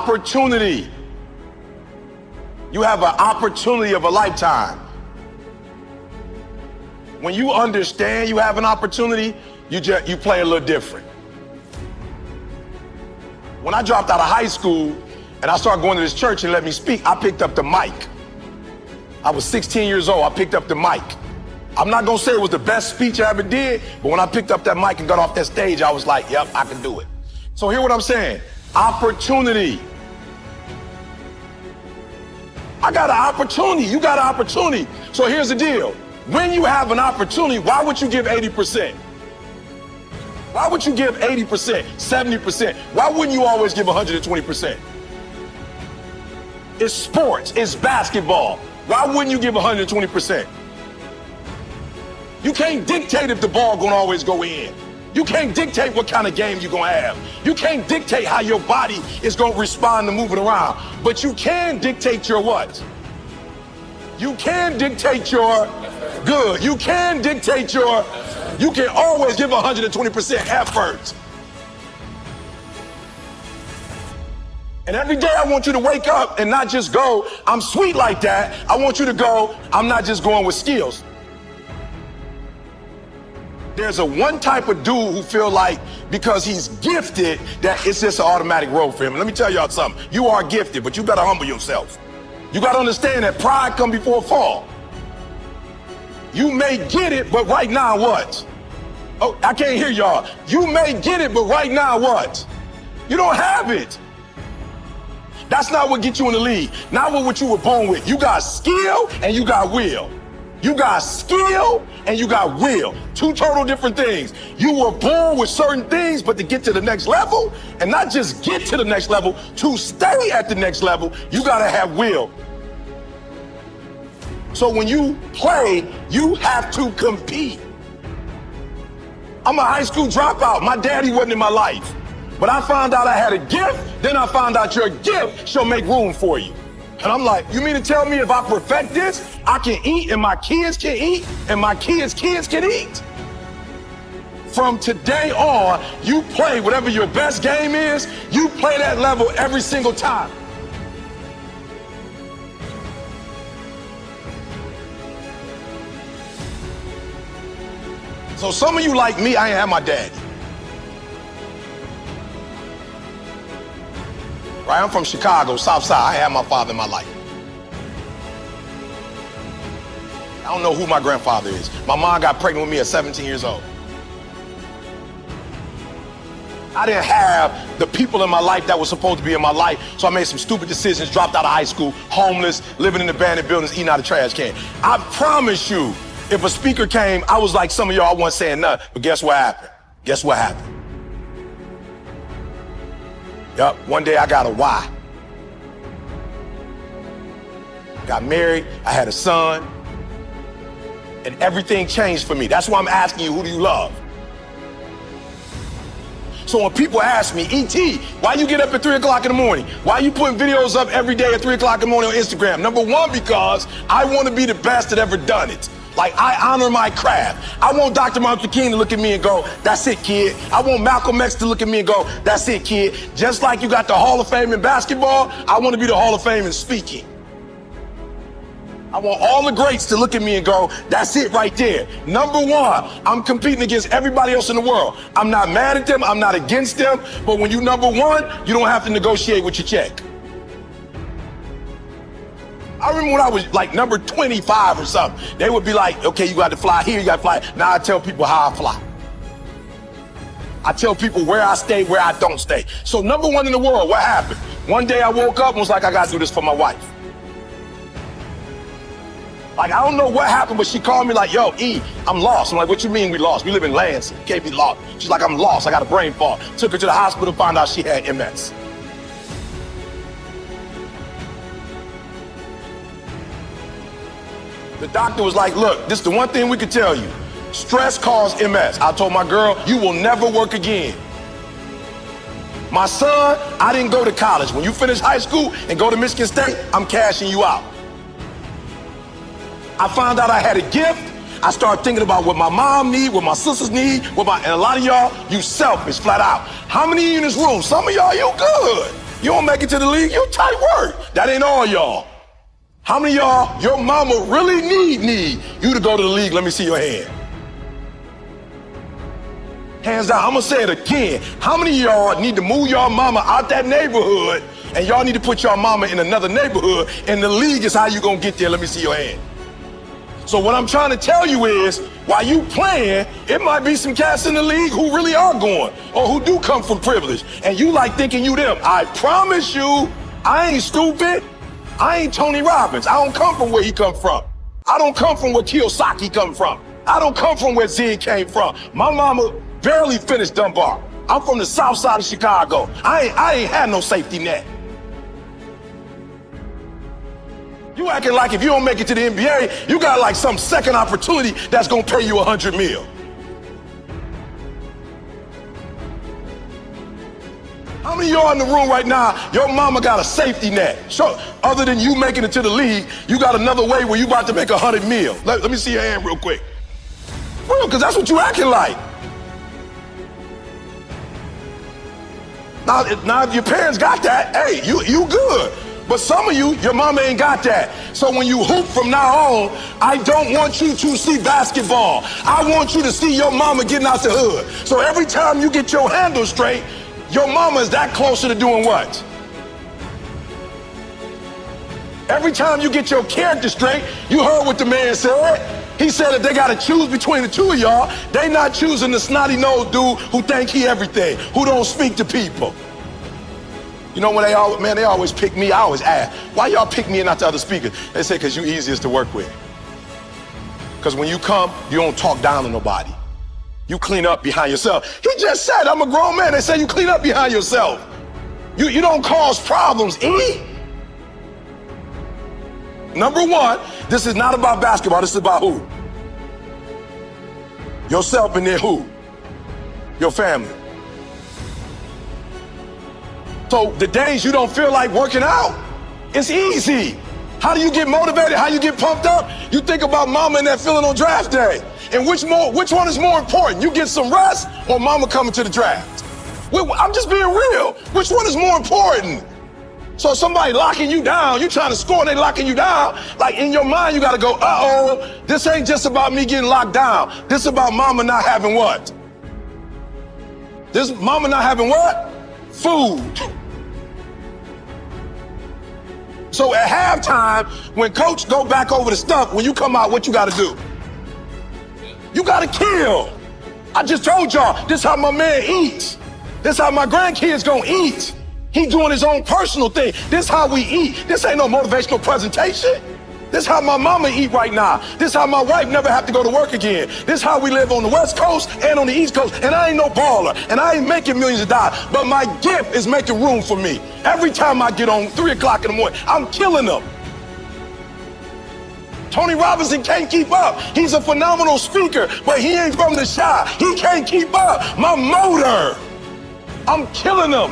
opportunity. You have an opportunity of a lifetime. When you understand you have an opportunity, you play a little different. When I dropped out of high school and I started going to this church and let me speak, I picked up the mic. I was 16 years old, I picked up the mic. I'm not gonna say it was the best speech I ever did, but when I picked up that mic and got off that stage, I was like, yep, I can do it. So hear what I'm saying, opportunity. I got an opportunity, you got an opportunity. So here's the deal, when you have an opportunity, why would you give 80%? Why would you give 80%, 70%? Why wouldn't you always give 120%? It's sports, it's basketball. Why wouldn't you give 120%? You can't dictate if the ball gonna always go in. You can't dictate what kind of game you're gonna have. You can't dictate how your body is gonna respond to moving around. But you can dictate your what? You can dictate your good. You can dictate your, you can always give 120% effort. And every day I want you to wake up and not just go, I'm sweet like that. I want you to go, I'm not just going with skills. There's a one type of dude who feel like because he's gifted that it's just an automatic road for him. And let me tell y'all something. You are gifted, but you gotta humble yourself. You gotta understand that pride comes before a fall. You may get it, but right now what? Oh, I can't hear y'all. You may get it, but right now what? You don't have it. That's not what gets you in the league. Not what you were born with. You got skill and you got will. You got skill and you got will. Two total different things. You were born with certain things, but to get to the next level, and not just get to the next level, to stay at the next level, you gotta have will. So when you play, you have to compete. I'm a high school dropout. My daddy wasn't in my life. But I found out I had a gift, then I found out your gift shall make room for you. And I'm like, you mean to tell me if I perfect this, I can eat and my kids can eat and my kids' kids can eat? From today on, you play whatever your best game is, you play that level every single time. So some of you like me, I ain't have my daddy. Right, I'm from Chicago, South Side. I had my father in my life. I don't know who my grandfather is. My mom got pregnant with me at 17 years old. I didn't have the people in my life that were supposed to be in my life, so I made some stupid decisions, dropped out of high school, homeless, living in abandoned buildings, eating out of trash can. I promise you, if a speaker came, I was like some of y'all, I wasn't saying nothing, but guess what happened? Guess what happened? Yup, one day I got a why. Got married, I had a son, and everything changed for me. That's why I'm asking you, who do you love? So when people ask me, E.T., why you get up at 3 o'clock in the morning? Why you putting videos up every day at 3 o'clock in the morning on Instagram? Number one, because I want to be the best that ever done it. Like, I honor my craft. I want Dr. Martin Luther King to look at me and go, that's it, kid. I want Malcolm X to look at me and go, that's it, kid. Just like you got the Hall of Fame in basketball, I want to be the Hall of Fame in speaking. I want all the greats to look at me and go, that's it right there. Number one, I'm competing against everybody else in the world. I'm not mad at them, I'm not against them, but when you number one, you don't have to negotiate with your check. I remember when I was like number 25 or something, they would be like, okay, you got to fly here, you got to fly. Now I tell people how I fly. I tell people where I stay, where I don't stay. So number one in the world, what happened? One day I woke up and was like, I got to do this for my wife. Like, I don't know what happened, but she called me like, yo, E, I'm lost. I'm like, what you mean we lost? We live in Lansing, can't be lost. She's like, I'm lost, I got a brain fog. Took her to the hospital, found out she had MS. The doctor was like, look, this is the one thing we could tell you. Stress caused MS. I told my girl, you will never work again. My son, I didn't go to college. When you finish high school and go to Michigan State, I'm cashing you out. I found out I had a gift. I started thinking about what my mom need, what my sisters need, and a lot of y'all, you selfish, flat out. How many of you in this room? Some of y'all, you good. You don't make it to the league, you tight work. That ain't all y'all. How many of y'all, your mama really need you to go to the league? Let me see your hand. Hands down, I'm gonna say it again. How many of y'all need to move y'all mama out that neighborhood and y'all need to put y'all mama in another neighborhood and the league is how you gonna get there? Let me see your hand. So what I'm trying to tell you is, while you playing, it might be some cats in the league who really are going or who do come from privilege and you like thinking you them. I promise you, I ain't stupid. I ain't Tony Robbins. I don't come from where he come from. I don't come from where Kiyosaki come from. I don't come from where Zig came from. My mama barely finished Dunbar. I'm from the south side of Chicago. I ain't had no safety net. You acting like if you don't make it to the NBA, you got like some second opportunity that's gonna pay you $100 million. How many of y'all in the room right now, your mama got a safety net? So, other than you making it to the league, you got another way where you about to make $100 million. Let me see your hand real quick. Real, because that's what you acting like. Now, if your parents got that, hey, you good. But some of you, your mama ain't got that. So when you hoop from now on, I don't want you to see basketball. I want you to see your mama getting out the hood. So every time you get your handle straight, your mama is that closer to doing what? Every time you get your character straight, you heard what the man said. He said that they got to choose between the two of y'all. They not choosing the snotty-nosed dude who think he everything, who don't speak to people. You know, when they always pick me, I always ask, why y'all pick me and not the other speakers? They say, because you easiest to work with. Because when you come, you don't talk down to nobody. You clean up behind yourself. He just said, I'm a grown man. They say you clean up behind yourself. You don't cause problems, E. Number one, this is not about basketball. This is about who? Yourself and then who? Your family. So the days you don't feel like working out, it's easy. How do you get motivated? How you get pumped up? You think about mama and that feeling on draft day. And which one is more important? You get some rest or mama coming to the draft? I'm just being real. Which one is more important? So somebody locking you down, you trying to score and they locking you down, like in your mind you gotta go, uh-oh, this ain't just about me getting locked down. This is about mama not having what? This mama not having what? Food. So at halftime, when coach go back over the stuff, when you come out, what you gotta do? You gotta kill. I just told y'all, this how my man eats. This how my grandkids gonna eat. He doing his own personal thing. This how we eat. This ain't no motivational presentation. This how my mama eat right now. This how my wife never have to go to work again. This how we live on the West Coast and on the East Coast. And I ain't no baller. And I ain't making millions of dollars. But my gift is making room for me. Every time I get on 3 o'clock in the morning, I'm killing them. Tony Robinson can't keep up. He's a phenomenal speaker, but he ain't from the Chi. He can't keep up. My motor. I'm killing them.